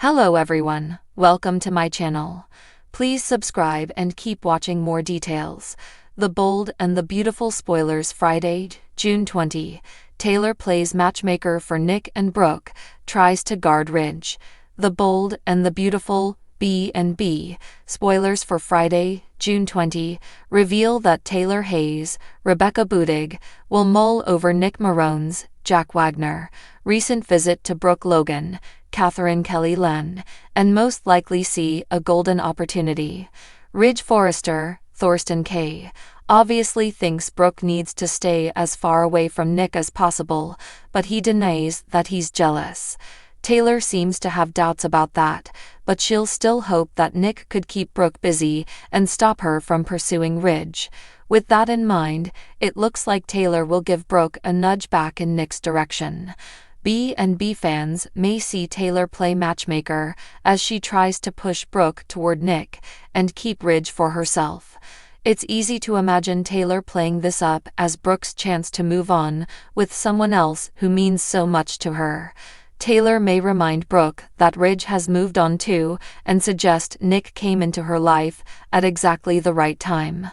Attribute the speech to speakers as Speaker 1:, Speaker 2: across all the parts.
Speaker 1: Hello everyone, welcome to my channel. Please subscribe and keep watching more details. The Bold and the Beautiful spoilers. Friday, June 20. Taylor plays matchmaker for Nick and Brooke, tries to guard Ridge. The Bold and the Beautiful B&B spoilers for Friday, June 20, reveal that Taylor Hayes, Rebecca Budig, will mull over Nick Marone's, Jack Wagner, recent visit to Brooke Logan, Catherine Kelly Len, and most likely see a golden opportunity. Ridge Forrester, Thorsten K., obviously thinks Brooke needs to stay as far away from Nick as possible, but he denies that he's jealous. Taylor seems to have doubts about that, but she'll still hope that Nick could keep Brooke busy and stop her from pursuing Ridge. With that in mind, it looks like Taylor will give Brooke a nudge back in Nick's direction. B&B fans may see Taylor play matchmaker as she tries to push Brooke toward Nick and keep Ridge for herself. It's easy to imagine Taylor playing this up as Brooke's chance to move on with someone else who means so much to her. Taylor may remind Brooke that Ridge has moved on too and suggest Nick came into her life at exactly the right time.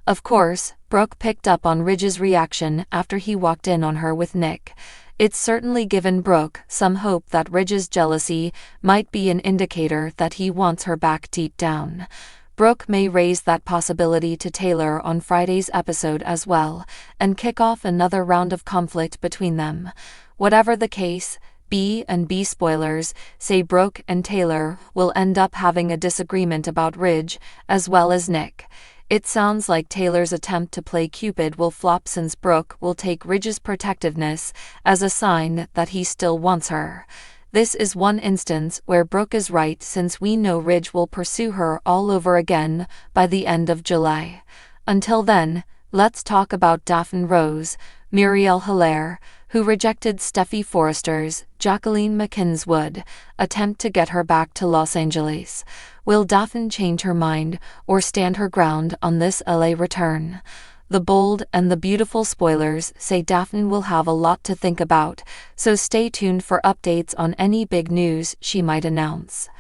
Speaker 1: Of course, Brooke picked up on Ridge's reaction after he walked in on her with Nick. It's certainly given Brooke some hope that Ridge's jealousy might be an indicator that he wants her back deep down. Brooke may raise that possibility to Taylor on Friday's episode as well, and kick off another round of conflict between them. Whatever the case, B&B spoilers say Brooke and Taylor will end up having a disagreement about Ridge as well as Nick. It sounds like Taylor's attempt to play Cupid will flop since Brooke will take Ridge's protectiveness as a sign that he still wants her. This is one instance where Brooke is right since we know Ridge will pursue her all over again by the end of July. Until then, let's talk about Daphne Rose, Muriel Hilaire, who rejected Steffy Forrester's, Jacqueline McKinn's Wood, attempt to get her back to Los Angeles. Will Daphne change her mind or stand her ground on this LA return? The Bold and the Beautiful spoilers say Daphne will have a lot to think about, so stay tuned for updates on any big news she might announce.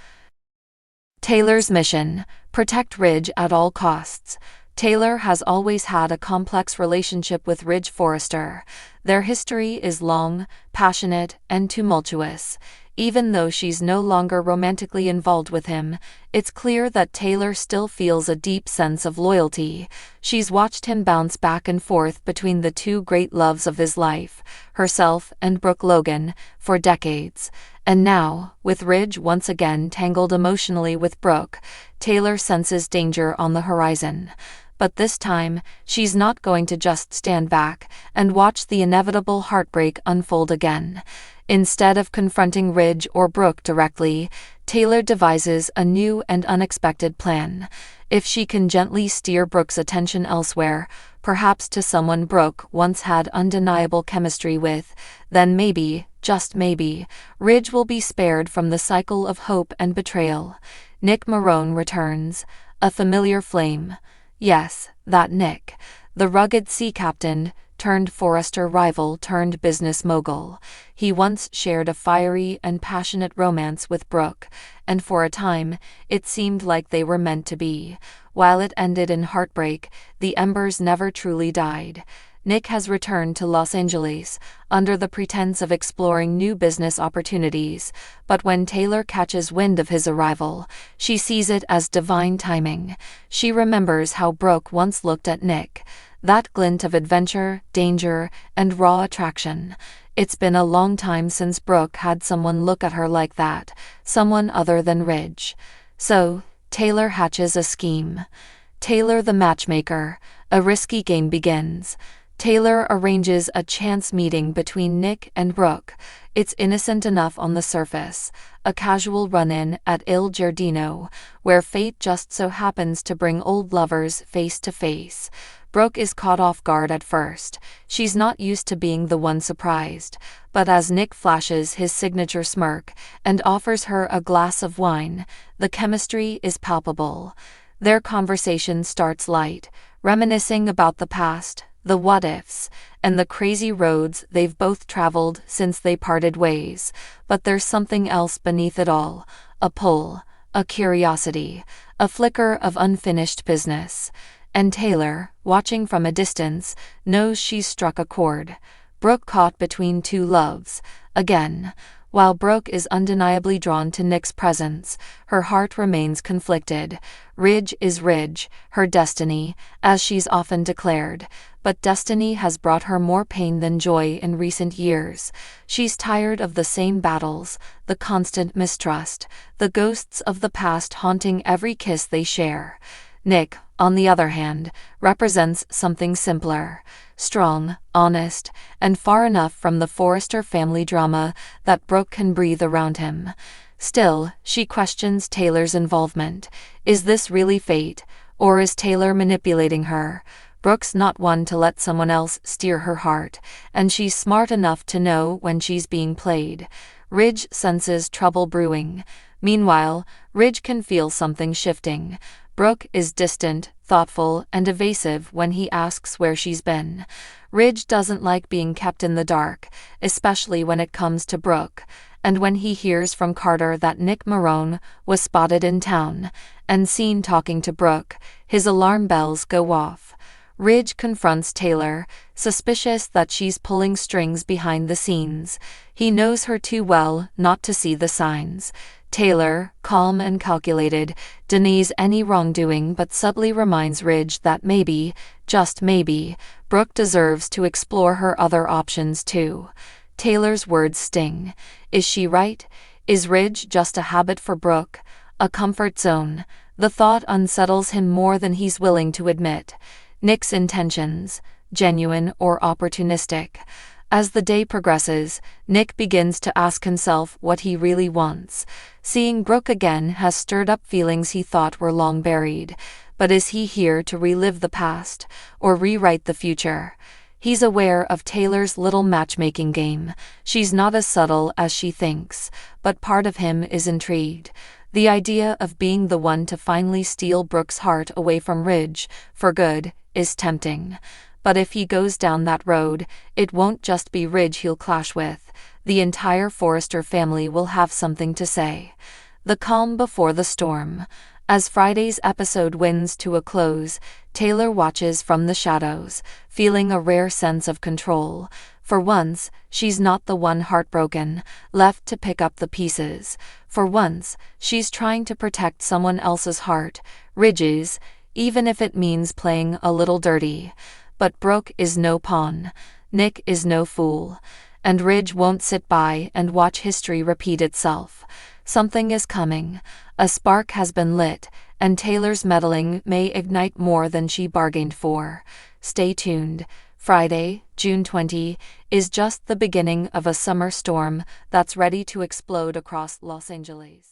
Speaker 1: Taylor's mission: protect Ridge at all costs. Taylor has always had a complex relationship with Ridge Forrester. Their history is long, passionate, and tumultuous. Even though she's no longer romantically involved with him, it's clear that Taylor still feels a deep sense of loyalty. She's watched him bounce back and forth between the two great loves of his life, herself and Brooke Logan, for decades. And now, with Ridge once again tangled emotionally with Brooke, Taylor senses danger on the horizon. But this time, she's not going to just stand back and watch the inevitable heartbreak unfold again. Instead of confronting Ridge or Brooke directly, Taylor devises a new and unexpected plan. If she can gently steer Brooke's attention elsewhere, perhaps to someone Brooke once had undeniable chemistry with, then maybe, just maybe, Ridge will be spared from the cycle of hope and betrayal. Nick Marone returns, a familiar flame. Yes, that Nick, the rugged sea captain turned Forrester rival turned business mogul. He once shared a fiery and passionate romance with Brooke, and for a time, it seemed like they were meant to be. While it ended in heartbreak, the embers never truly died. Nick has returned to Los Angeles under the pretense of exploring new business opportunities, but when Taylor catches wind of his arrival, she sees it as divine timing. She remembers how Brooke once looked at Nick, that glint of adventure, danger, and raw attraction. It's been a long time since Brooke had someone look at her like that, someone other than Ridge. So, Taylor hatches a scheme. Taylor the matchmaker, a risky game begins. Taylor arranges a chance meeting between Nick and Brooke. It's innocent enough on the surface, a casual run-in at Il Giardino, where fate just so happens to bring old lovers face to face. Brooke is caught off guard at first. She's not used to being the one surprised, but as Nick flashes his signature smirk and offers her a glass of wine, the chemistry is palpable. Their conversation starts light, reminiscing about the past, the what-ifs, and the crazy roads they've both traveled since they parted ways. But there's something else beneath it all, a pull, a curiosity, a flicker of unfinished business. And Taylor, watching from a distance, knows she's struck a chord. Brooke caught between two loves. Again. While Brooke is undeniably drawn to Nick's presence, her heart remains conflicted. Ridge is Ridge, her destiny, as she's often declared. But destiny has brought her more pain than joy in recent years. She's tired of the same battles, the constant mistrust, the ghosts of the past haunting every kiss they share. Nick, on the other hand, represents something simpler, strong, honest, and far enough from the Forrester family drama that Brooke can breathe around him. Still, she questions Taylor's involvement. Is this really fate, or is Taylor manipulating her? Brooke's not one to let someone else steer her heart, and she's smart enough to know when she's being played. Ridge senses trouble brewing. Meanwhile, Ridge can feel something shifting. Brooke is distant, thoughtful, and evasive when he asks where she's been. Ridge doesn't like being kept in the dark, especially when it comes to Brooke. And when he hears from Carter that Nick Marone was spotted in town and seen talking to Brooke, his alarm bells go off. Ridge confronts Taylor, suspicious that she's pulling strings behind the scenes. He knows her too well not to see the signs. Taylor, calm and calculated, denies any wrongdoing but subtly reminds Ridge that maybe, just maybe, Brooke deserves to explore her other options too. Taylor's words sting. Is she right? Is Ridge just a habit for Brooke? A comfort zone? The thought unsettles him more than he's willing to admit. Nick's intentions, genuine or opportunistic? As the day progresses, Nick begins to ask himself what he really wants. Seeing Brooke again has stirred up feelings he thought were long buried. But is he here to relive the past, or rewrite the future? He's aware of Taylor's little matchmaking game. She's not as subtle as she thinks, but part of him is intrigued. The idea of being the one to finally steal Brooke's heart away from Ridge, for good, is tempting. But if he goes down that road, it won't just be Ridge he'll clash with. The entire Forrester family will have something to say. The calm before the storm. As Friday's episode winds to a close, Taylor watches from the shadows, feeling a rare sense of control. For once, she's not the one heartbroken, left to pick up the pieces. For once, she's trying to protect someone else's heart, Ridge's, even if it means playing a little dirty. But Brooke is no pawn. Nick is no fool. And Ridge won't sit by and watch history repeat itself. Something is coming. A spark has been lit, and Taylor's meddling may ignite more than she bargained for. Stay tuned. Friday, June 20, is just the beginning of a summer storm that's ready to explode across Los Angeles.